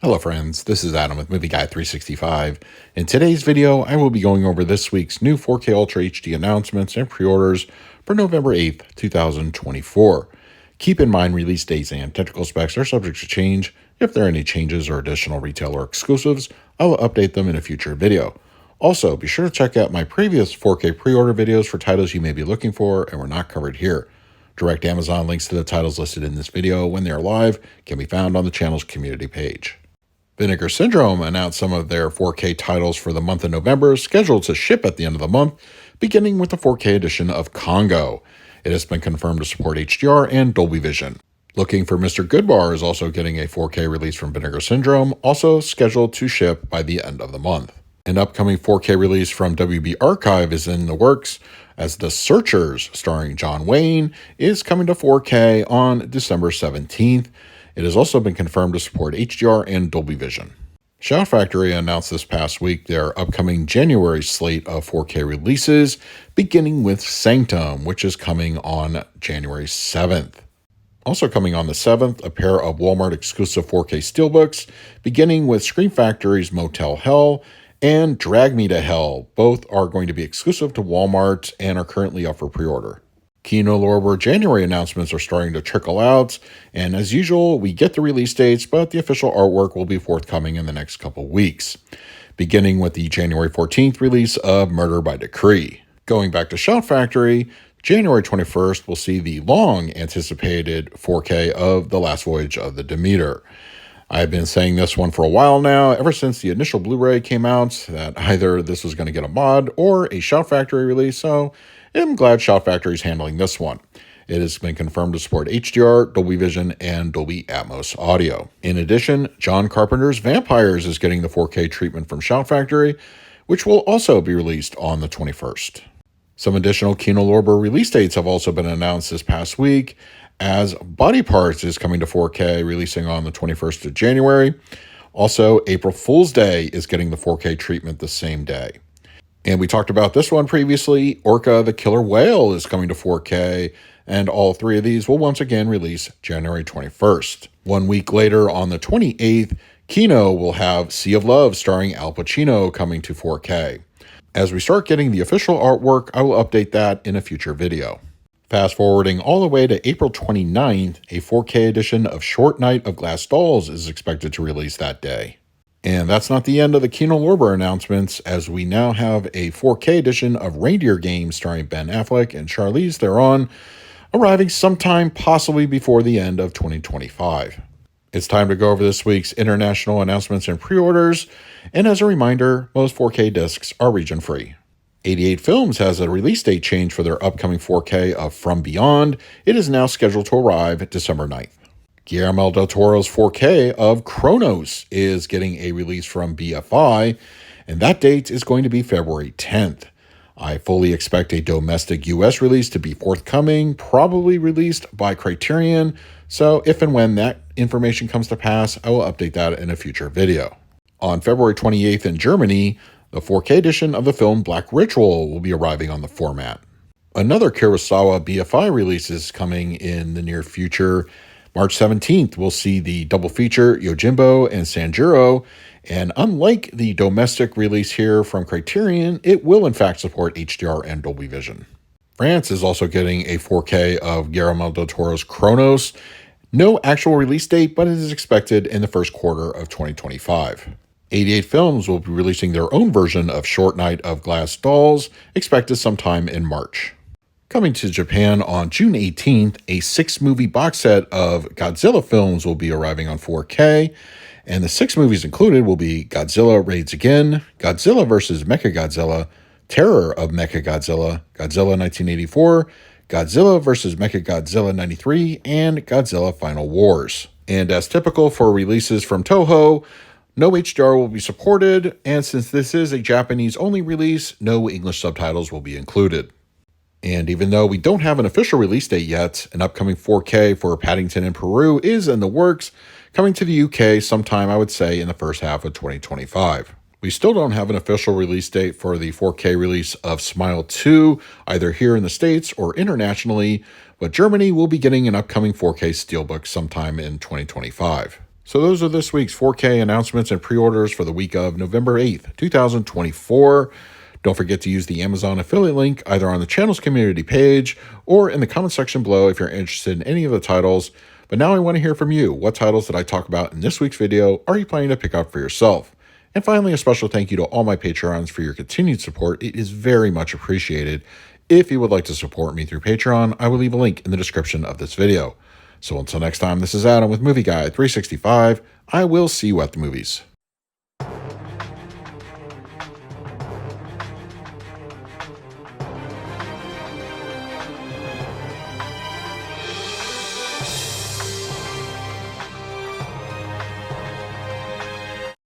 Hello friends, this is Adam with Movie Guy 365. In today's video, I will be going over this week's new 4K Ultra HD announcements and pre-orders for November 8th, 2024. Keep in mind release dates and technical specs are subject to change. If there are any changes or additional retailer exclusives, I will update them in a future video. Also, be sure to check out my previous 4K pre-order videos for titles you may be looking for and were not covered here. Direct Amazon links to the titles listed in this video when they are live can be found on the channel's community page. Vinegar Syndrome announced some of their 4K titles for the month of November, scheduled to ship at the end of the month, beginning with the 4K edition of Congo. It has been confirmed to support HDR and Dolby Vision. Looking for Mr. Goodbar is also getting a 4K release from Vinegar Syndrome, also scheduled to ship by the end of the month. An upcoming 4K release from WB Archive is in the works, as The Searchers, starring John Wayne, is coming to 4K on December 17th. It has also been confirmed to support HDR and Dolby Vision. Shout Factory announced this past week their upcoming January slate of 4K releases, beginning with Sanctum, which is coming on January 7th. Also coming on the 7th, a pair of Walmart exclusive 4K steelbooks, beginning with Scream Factory's Motel Hell and Drag Me to Hell. Both are going to be exclusive to Walmart and are currently up for pre-order. Kino Lorber January announcements are starting to trickle out, and as usual, we get the release dates, but the official artwork will be forthcoming in the next couple weeks, beginning with the January 14th release of Murder by Decree. Going back to Shout Factory, January 21st will see the long-anticipated 4K of The Last Voyage of the Demeter. I've been saying this one for a while now, ever since the initial Blu-ray came out, that either this was going to get a mod or a Shout Factory release, so I'm glad Shout Factory is handling this one. It has been confirmed to support HDR, Dolby Vision, and Dolby Atmos audio. In addition, John Carpenter's Vampires is getting the 4K treatment from Shout Factory, which will also be released on the 21st. Some additional Kino Lorber release dates have also been announced this past week, as Body Parts is coming to 4K, releasing on the 21st of January. Also, April Fool's Day is getting the 4K treatment the same day. And we talked about this one previously. Orca the Killer Whale is coming to 4K, and all three of these will once again release January 21st. 1 week later, on the 28th, Kino will have Sea of Love starring Al Pacino coming to 4K. As we start getting the official artwork, I will update that in a future video. Fast forwarding all the way to April 29th, a 4K edition of Short Night of Glass Dolls is expected to release that day. And that's not the end of the Kino Lorber announcements, as we now have a 4K edition of Reindeer Games starring Ben Affleck and Charlize Theron, arriving sometime possibly before the end of 2025. It's time to go over this week's international announcements and pre-orders, and as a reminder, most 4K discs are region-free. 88 Films has a release date change for their upcoming 4K of From Beyond. It is now scheduled to arrive December 9th. Guillermo del Toro's 4K of Kronos is getting a release from BFI, and that date is going to be February 10th. I fully expect a domestic US release to be forthcoming, probably released by Criterion, so if and when that information comes to pass, I will update that in a future video. On February 28th in Germany, the 4K edition of the film Black Ritual will be arriving on the format. Another Kurosawa BFI release is coming in the near future. March 17th, we'll see the double feature Yojimbo and Sanjuro, and unlike the domestic release here from Criterion, it will in fact support HDR and Dolby Vision. France is also getting a 4K of Guillermo del Toro's Kronos. No actual release date, but it is expected in the first quarter of 2025. 88 Films will be releasing their own version of Short Night of Glass Dolls, expected sometime in March. Coming to Japan on June 18th, a 6-movie box set of Godzilla films will be arriving on 4K, and the 6 movies included will be Godzilla Raids Again, Godzilla vs. Mechagodzilla, Terror of Mechagodzilla, Godzilla 1984, Godzilla vs. Mechagodzilla 93, and Godzilla Final Wars. And as typical for releases from Toho, no HDR will be supported, and since this is a Japanese-only release, no English subtitles will be included. And even though we don't have an official release date yet, an upcoming 4K for Paddington in Peru is in the works, coming to the UK sometime, I would say, in the first half of 2025. We still don't have an official release date for the 4K release of Smile 2, either here in the States or internationally, but Germany will be getting an upcoming 4K steelbook sometime in 2025. So those are this week's 4K announcements and pre-orders for the week of November 8th, 2024. Don't forget to use the Amazon affiliate link either on the channel's community page or in the comment section below if you're interested in any of the titles. But now I want to hear from you. What titles did I talk about in this week's video are you planning to pick up for yourself? And finally, a special thank you to all my Patreons for your continued support. It is very much appreciated. If you would like to support me through Patreon, I will leave a link in the description of this video. So until next time, this is Adam with Movie Guide 365. I will see you at the movies.